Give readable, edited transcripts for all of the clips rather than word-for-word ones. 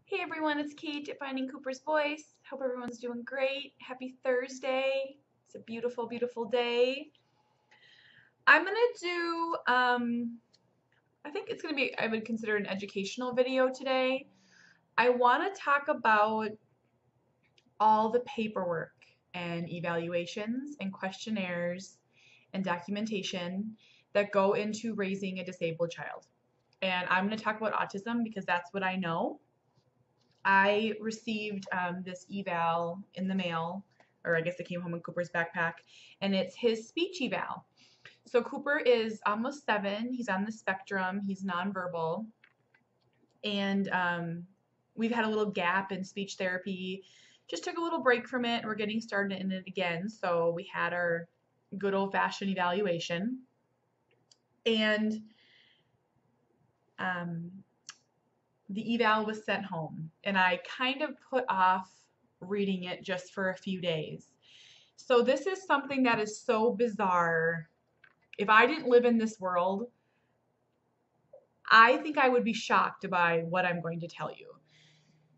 Hey everyone, it's Kate at Finding Cooper's Voice. Hope everyone's doing great. Happy Thursday. It's a beautiful, beautiful day. I'm gonna do, I think it's gonna be, I would consider an educational video today. I wanna talk about all the paperwork and evaluations and questionnaires and documentation that go into raising a disabled child. And I'm gonna talk about autism because that's what I know. I received this eval in the mail, or I guess it came home in Cooper's backpack, and it's his speech eval. So Cooper is almost 7. He's on the spectrum. He's nonverbal, and we've had a little gap in speech therapy. Just took a little break from it. We're getting started in it again. So we had our good old-fashioned evaluation, and um, the eval was sent home, and I kind of put off reading it just for a few days. So this is something that is so bizarre. If I didn't live in this world, I think I would be shocked by what I'm going to tell you.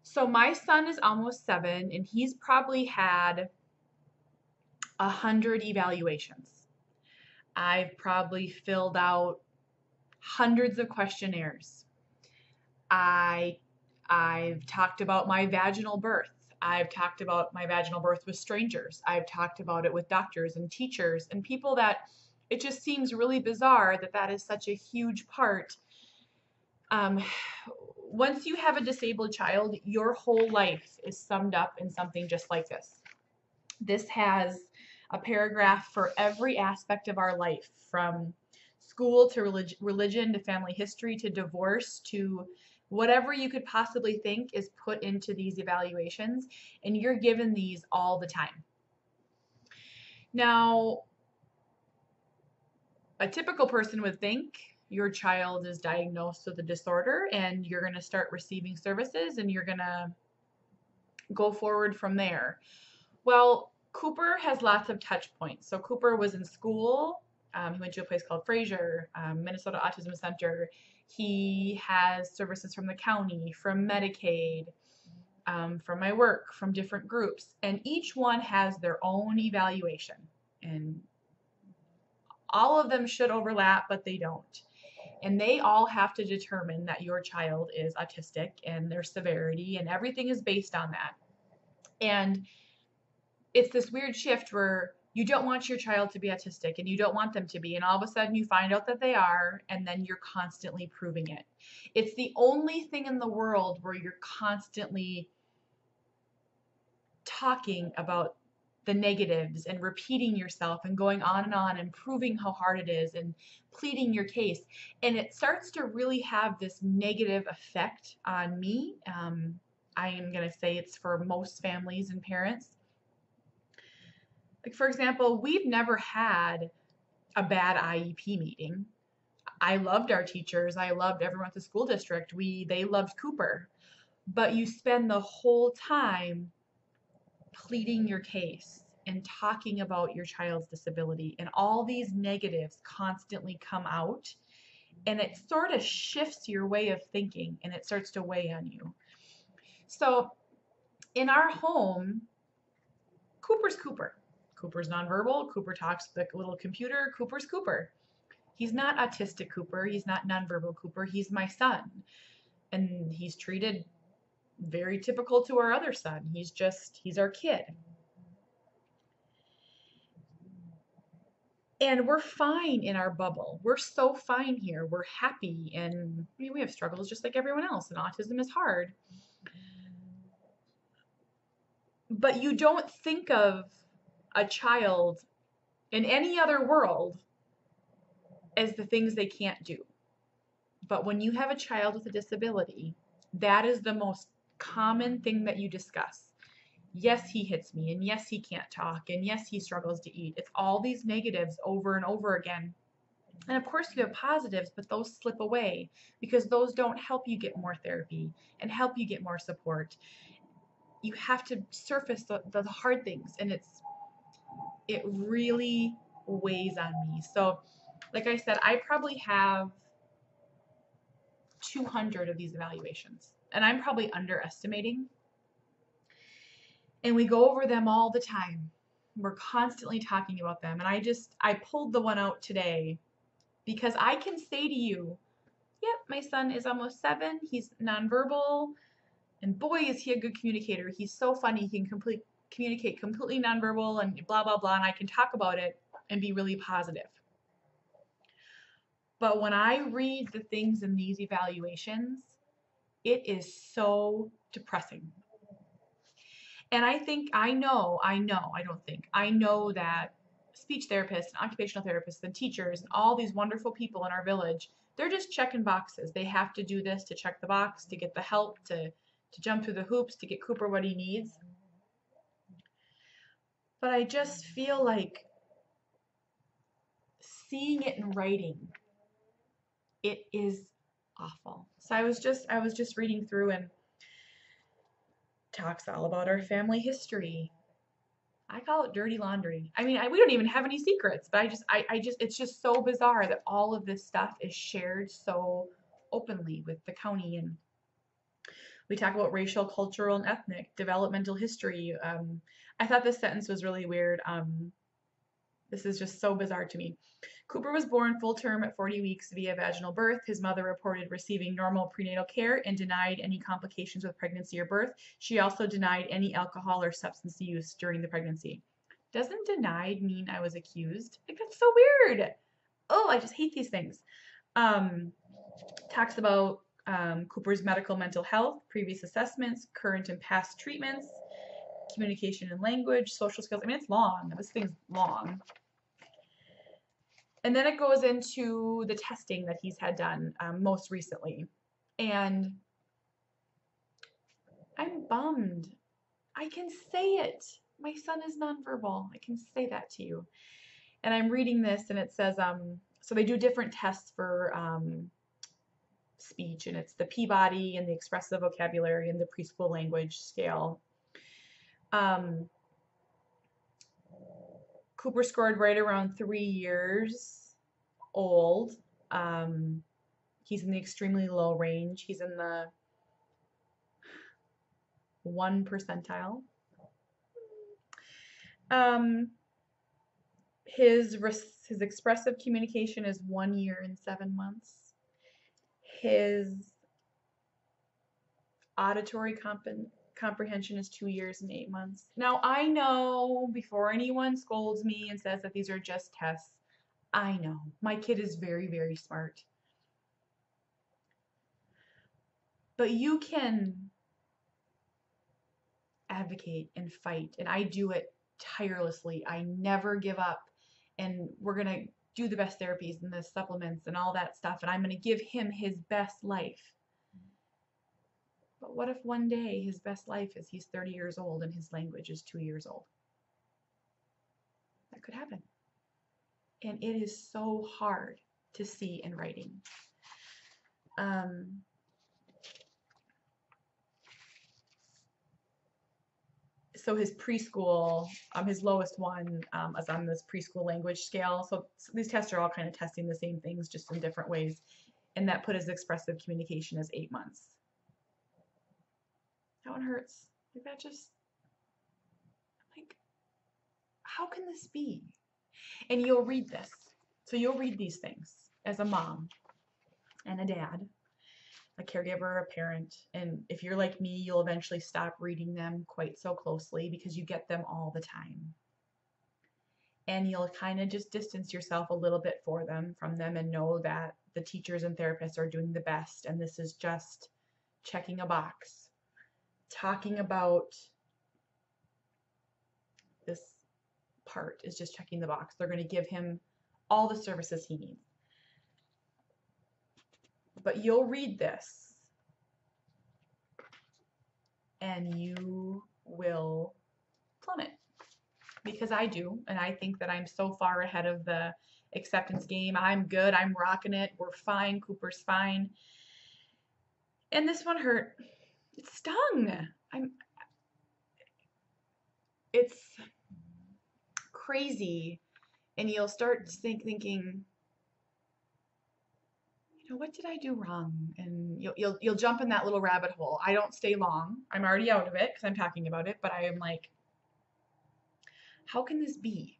So my son is almost 7, and he's probably had 100 evaluations. I've probably filled out hundreds of questionnaires. I've talked about my vaginal birth. I've talked about my vaginal birth with strangers. I've talked about it with doctors and teachers and people that it just seems really bizarre that that is such a huge part. Once you have a disabled child, your whole life is summed up in something just like this. This has a paragraph for every aspect of our life, from school to religion to family history to divorce to whatever you could possibly think is put into these evaluations, and you're given these all the time. Now, a typical person would think your child is diagnosed with a disorder and you're going to start receiving services and you're going to go forward from there. Well, Cooper has lots of touch points. So Cooper was in school. He went to a place called Fraser, Minnesota Autism Center. He has services from the county, from Medicaid, from my work, from different groups. And each one has their own evaluation. And all of them should overlap, but they don't. And they all have to determine that your child is autistic and their severity, and everything is based on that. And it's this weird shift where you don't want your child to be autistic and you don't want them to be, and all of a sudden you find out that they are, and then you're constantly proving it. It's the only thing in the world where you're constantly talking about the negatives and repeating yourself and going on and proving how hard it is and pleading your case. And it starts to really have this negative effect on me. I am going to say it's for most families and parents. Like, for example, we've never had a bad IEP meeting. I loved our teachers. I loved everyone at the school district. They loved Cooper. But you spend the whole time pleading your case and talking about your child's disability, and all these negatives constantly come out, and it sort of shifts your way of thinking and it starts to weigh on you. So in our home, Cooper's Cooper. Cooper's nonverbal. Cooper talks to the little computer. Cooper's Cooper. He's not autistic Cooper. He's not nonverbal Cooper. He's my son. And he's treated very typical to our other son. He's our kid. And we're fine in our bubble. We're so fine here. We're happy, and we have struggles just like everyone else, and autism is hard. But you don't think of a child in any other world as the things they can't do. But when you have a child with a disability, that is the most common thing that you discuss. Yes, he hits me, and yes, he can't talk, and yes, he struggles to eat. It's all these negatives over and over again. And of course you have positives, but those slip away because those don't help you get more therapy and help you get more support. You have to surface the hard things, and it really weighs on me. So like I said, I probably have 200 of these evaluations, and I'm probably underestimating. And we go over them all the time. We're constantly talking about them. And I pulled the one out today because I can say to you, yep, my son is almost 7. He's nonverbal. And boy, is he a good communicator. He's so funny. He can communicate completely nonverbal and blah, blah, blah. And I can talk about it and be really positive. But when I read the things in these evaluations, it is so depressing. And I know that speech therapists and occupational therapists and teachers and all these wonderful people in our village, they're just checking boxes. They have to do this to check the box, to get the help, to jump through the hoops, to get Cooper what he needs. But I just feel like seeing it in writing, it is awful. So I was just reading through, and talks all about our family history. I call it dirty laundry. I mean, we don't even have any secrets, but it's just so bizarre that all of this stuff is shared so openly with the county. And we talk about racial, cultural, and ethnic developmental history. I thought this sentence was really weird. This is just so bizarre to me. Cooper was born full term at 40 weeks via vaginal birth. His mother reported receiving normal prenatal care and denied any complications with pregnancy or birth. She also denied any alcohol or substance use during the pregnancy. Doesn't denied mean I was accused? Like, that's so weird. Oh, I just hate these things. Talks about Cooper's medical mental health, previous assessments, current and past treatments, communication and language, social skills. I mean, it's long. This thing's long. And then it goes into the testing that he's had done most recently. And I'm bummed. I can say it. My son is nonverbal. I can say that to you. And I'm reading this, and it says, so they do different tests for speech, and it's the Peabody and the expressive vocabulary and the preschool language scale. Cooper scored right around 3 years old. He's in the extremely low range. He's in the 1 percentile. His expressive communication is 1 year and 7 months. His auditory comprehension is 2 years and 8 months. Now, I know, before anyone scolds me and says that these are just tests, I know my kid is very, very smart. But you can advocate and fight, and I do it tirelessly. I never give up, and we're going to do the best therapies and the supplements and all that stuff, and I'm going to give him his best life. But what if one day his best life is he's 30 years old and his language is 2 years old? That could happen. And it is so hard to see in writing. So his preschool, his lowest one is on this preschool language scale. So these tests are all kind of testing the same things, just in different ways. And that put his expressive communication as 8 months. That one hurts. Like, that just, like, how can this be? And you'll read this. So you'll read these things as a mom and a dad, a caregiver, a parent. And if you're like me, you'll eventually stop reading them quite so closely because you get them all the time. And you'll kind of just distance yourself a little bit from them and know that the teachers and therapists are doing the best. And this is just checking a box. Talking about this part is just checking the box. They're going to give him all the services he needs. But you'll read this and you will plummet, because I do, and I think that I'm so far ahead of the acceptance game. I'm good. I'm rocking it. We're fine. Cooper's fine. And this one hurt. It stung. It's crazy. And you'll start thinking, what did I do wrong? And you'll jump in that little rabbit hole. I don't stay long. I'm already out of it because I'm talking about it, but I am like, how can this be?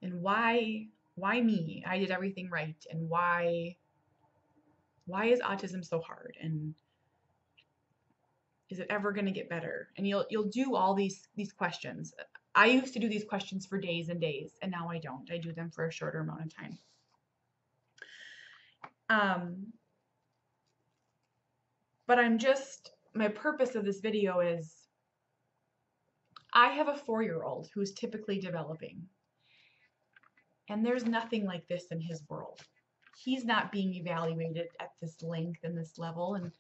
And why me? I did everything right. And why is autism so hard? And is it ever going to get better? And you'll do all these questions. I used to do these questions for days and days, and now I don't. I do them for a shorter amount of time. But my purpose of this video is I have a 4-year-old who's typically developing, and there's nothing like this in his world. He's not being evaluated at this length and this level. And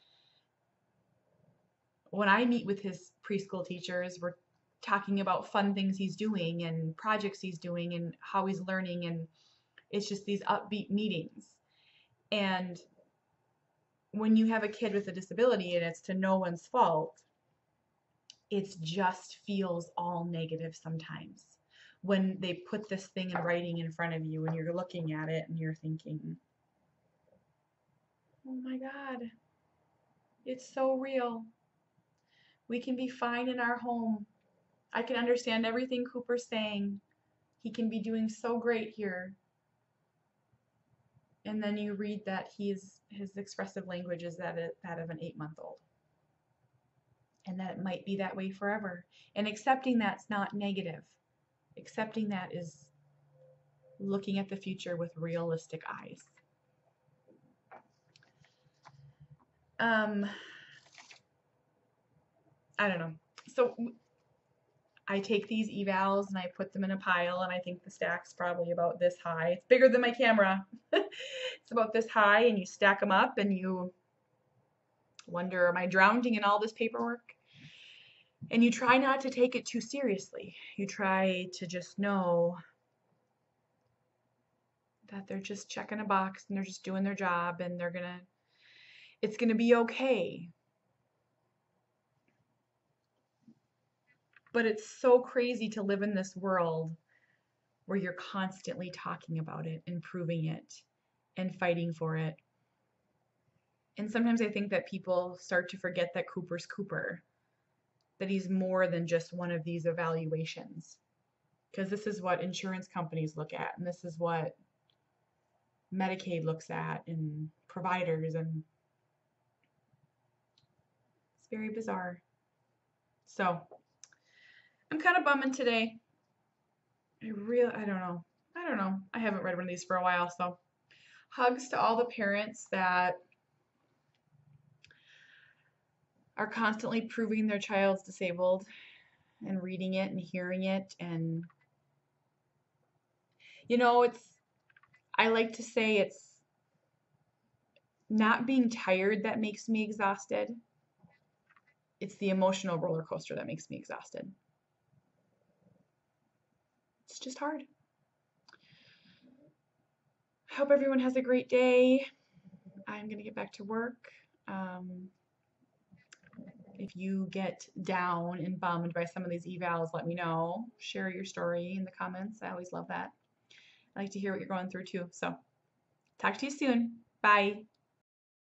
when I meet with his preschool teachers, we're talking about fun things he's doing and projects he's doing and how he's learning, and it's just these upbeat meetings. And when you have a kid with a disability and it's to no one's fault, it just feels all negative sometimes when they put this thing in writing in front of you and you're looking at it and you're thinking, oh my God, it's so real. We can be fine in our home. I can understand everything Cooper's saying. He can be doing so great here. And then you read that his expressive language is that of an 8-month-old. And that it might be that way forever. And accepting that's not negative. Accepting that is looking at the future with realistic eyes. I don't know. So I take these evals and I put them in a pile, and I think the stack's probably about this high. It's bigger than my camera. It's about this high, and you stack them up and you wonder, am I drowning in all this paperwork? And you try not to take it too seriously. You try to just know that they're just checking a box and they're just doing their job, and it's gonna be okay. But it's so crazy to live in this world where you're constantly talking about it, improving it, and fighting for it. And sometimes I think that people start to forget that Cooper's Cooper, that he's more than just one of these evaluations. Because this is what insurance companies look at, and this is what Medicaid looks at, and providers, and it's very bizarre. So I'm kind of bumming today. I don't know. I haven't read one of these for a while, so hugs to all the parents that are constantly proving their child's disabled and reading it and hearing it. And I like to say it's not being tired that makes me exhausted. It's the emotional roller coaster that makes me exhausted. It's just hard. I hope everyone has a great day. I'm going to get back to work. If you get down and bummed by some of these evals, let me know. Share your story in the comments. I always love that. I like to hear what you're going through too. So talk to you soon. Bye.